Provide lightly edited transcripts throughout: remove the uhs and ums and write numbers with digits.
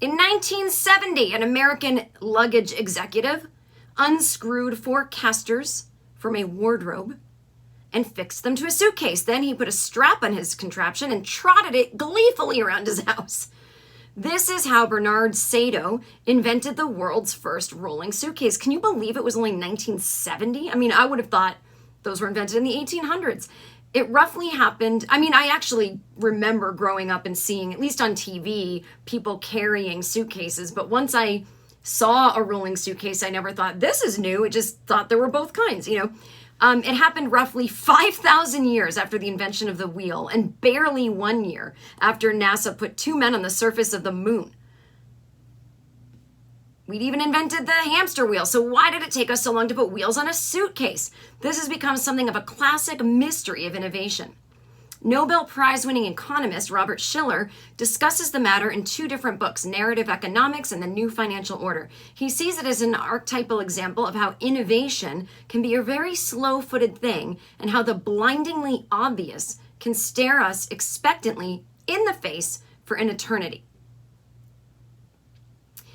In 1970, an American luggage executive unscrewed 4 casters from a wardrobe and fixed them to a suitcase. Then he put a strap on his contraption and trotted it gleefully around his house. This is how Bernard Sato invented the world's first rolling suitcase. Can you believe it was only 1970? I mean, I would have thought those were invented in the 1800s. It roughly happened, I actually remember growing up and seeing, at least on TV, people carrying suitcases. But once I saw a rolling suitcase, I never thought, this is new. It just thought there were both kinds, It happened roughly 5,000 years after the invention of the wheel and barely 1 year after NASA put 2 men on the surface of the moon. We'd even invented the hamster wheel, so why did it take us so long to put wheels on a suitcase? This has become something of a classic mystery of innovation. Nobel Prize-winning economist Robert Shiller discusses the matter in 2 different books, Narrative Economics and The New Financial Order. He sees it as an archetypal example of how innovation can be a very slow-footed thing and how the blindingly obvious can stare us expectantly in the face for an eternity.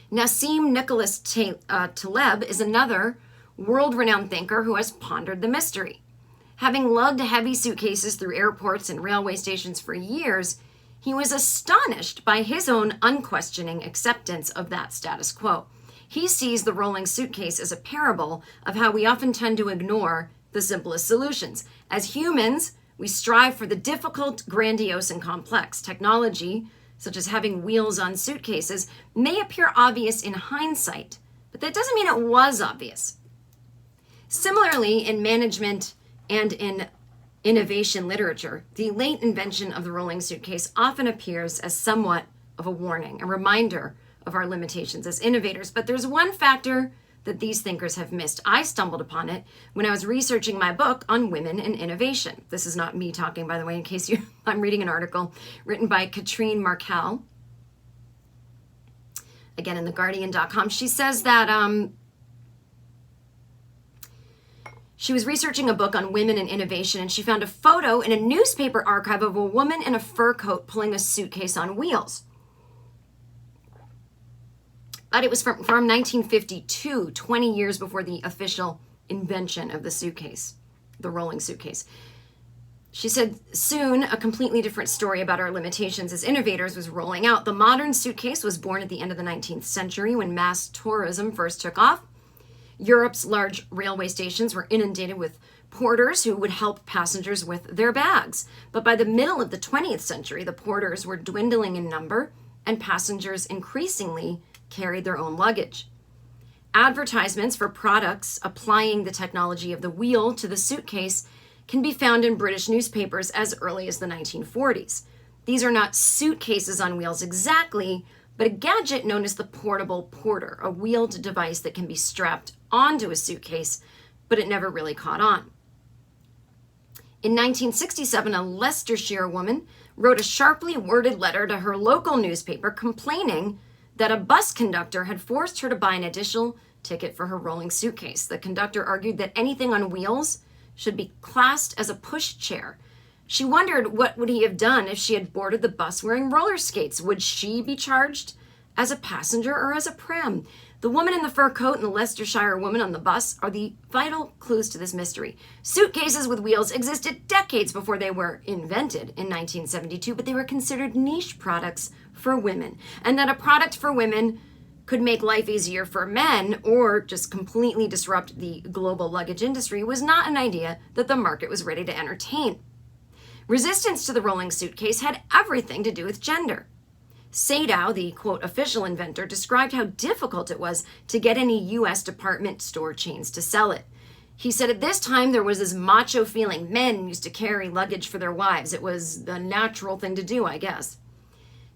Nassim Nicholas Taleb is another world-renowned thinker who has pondered the mystery. Having lugged heavy suitcases through airports and railway stations for years, he was astonished by his own unquestioning acceptance of that status quo. He sees the rolling suitcase as a parable of how we often tend to ignore the simplest solutions. As humans, we strive for the difficult, grandiose, and complex. Technology, such as having wheels on suitcases, may appear obvious in hindsight, but that doesn't mean it was obvious. Similarly, in management and in innovation literature, the late invention of the rolling suitcase often appears as somewhat of a warning, a reminder of our limitations as innovators. But there's one factor that these thinkers have missed. I stumbled upon it when I was researching my book on women and innovation. This is not me talking, by the way, in case I'm reading an article written by Katrine Markel, again in theguardian.com. She says that she was researching a book on women and innovation, and she found a photo in a newspaper archive of a woman in a fur coat pulling a suitcase on wheels. But it was from 1952, 20 years before the official invention of the suitcase, the rolling suitcase. She said, soon a completely different story about our limitations as innovators was rolling out. The modern suitcase was born at the end of the 19th century when mass tourism first took off. Europe's large railway stations were inundated with porters who would help passengers with their bags. But by the middle of the 20th century, the porters were dwindling in number and passengers increasingly carried their own luggage. Advertisements for products applying the technology of the wheel to the suitcase can be found in British newspapers as early as the 1940s. These are not suitcases on wheels exactly, but a gadget known as the portable porter, a wheeled device that can be strapped onto a suitcase, but it never really caught on. In 1967, a Leicestershire woman wrote a sharply worded letter to her local newspaper complaining that a bus conductor had forced her to buy an additional ticket for her rolling suitcase. The conductor argued that anything on wheels should be classed as a pushchair. She wondered what would he have done if she had boarded the bus wearing roller skates. Would she be charged as a passenger or as a pram? The woman in the fur coat and the Leicestershire woman on the bus are the vital clues to this mystery. Suitcases with wheels existed decades before they were invented in 1972, but they were considered niche products for women. And that a product for women could make life easier for men or just completely disrupt the global luggage industry was not an idea that the market was ready to entertain. Resistance to the rolling suitcase had everything to do with gender. Sato, the quote official inventor, described how difficult it was to get any U.S. department store chains to sell it. He said at this time there was this macho feeling. Men used to carry luggage for their wives. It was the natural thing to do, I guess.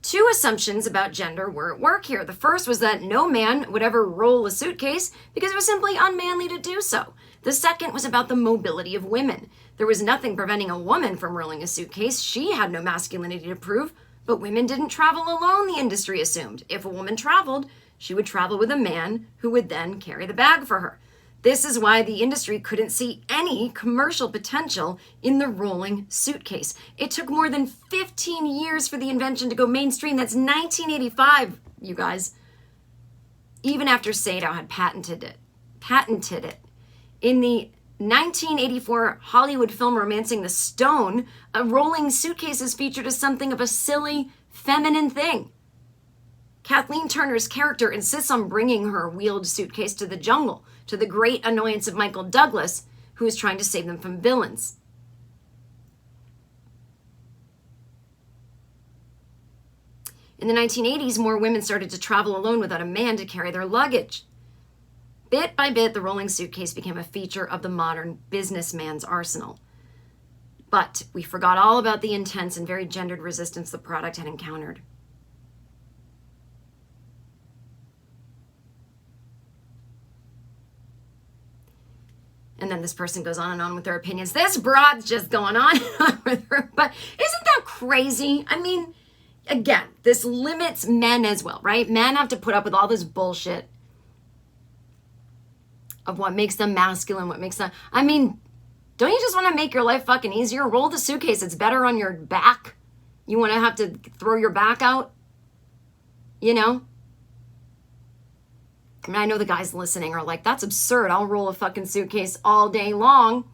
Two assumptions about gender were at work here. The first was that no man would ever roll a suitcase because it was simply unmanly to do so. The second was about the mobility of women. There was nothing preventing a woman from rolling a suitcase. She had no masculinity to prove, but women didn't travel alone, the industry assumed. If a woman traveled, she would travel with a man who would then carry the bag for her. This is why the industry couldn't see any commercial potential in the rolling suitcase. It took more than 15 years for the invention to go mainstream. That's 1985, you guys. Even after Sato had patented it. In the 1984 Hollywood film Romancing the Stone, a Rolling Suitcase is featured as something of a silly, feminine thing. Kathleen Turner's character insists on bringing her wheeled suitcase to the jungle, to the great annoyance of Michael Douglas, who is trying to save them from villains. In the 1980s, more women started to travel alone without a man to carry their luggage. Bit by bit, the Rolling Suitcase became a feature of the modern businessman's arsenal. But we forgot all about the intense and very gendered resistance the product had encountered. And then this person goes on and on with their opinions. This broad's just going on and on with her. But isn't that crazy? I mean, again, this limits men as well, right? Men have to put up with all this bullshit of what makes them masculine, what makes them... I mean, don't you just want to make your life fucking easier? Roll the suitcase. It's better on your back. You want to have to throw your back out? You know? I mean, I know the guys listening are like, that's absurd. I'll roll a fucking suitcase all day long.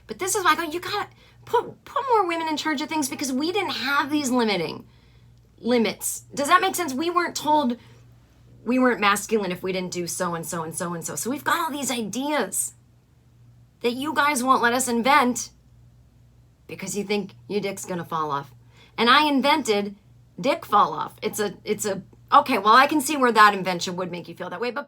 But this is why I go, you gotta put more women in charge of things, because we didn't have these limits. Does that make sense? We weren't told we weren't masculine if we didn't do so and so and so and so. So we've got all these ideas that you guys won't let us invent because you think your dick's gonna fall off. And I invented dick fall off. It's a, okay, well, I can see where that invention would make you feel that way, but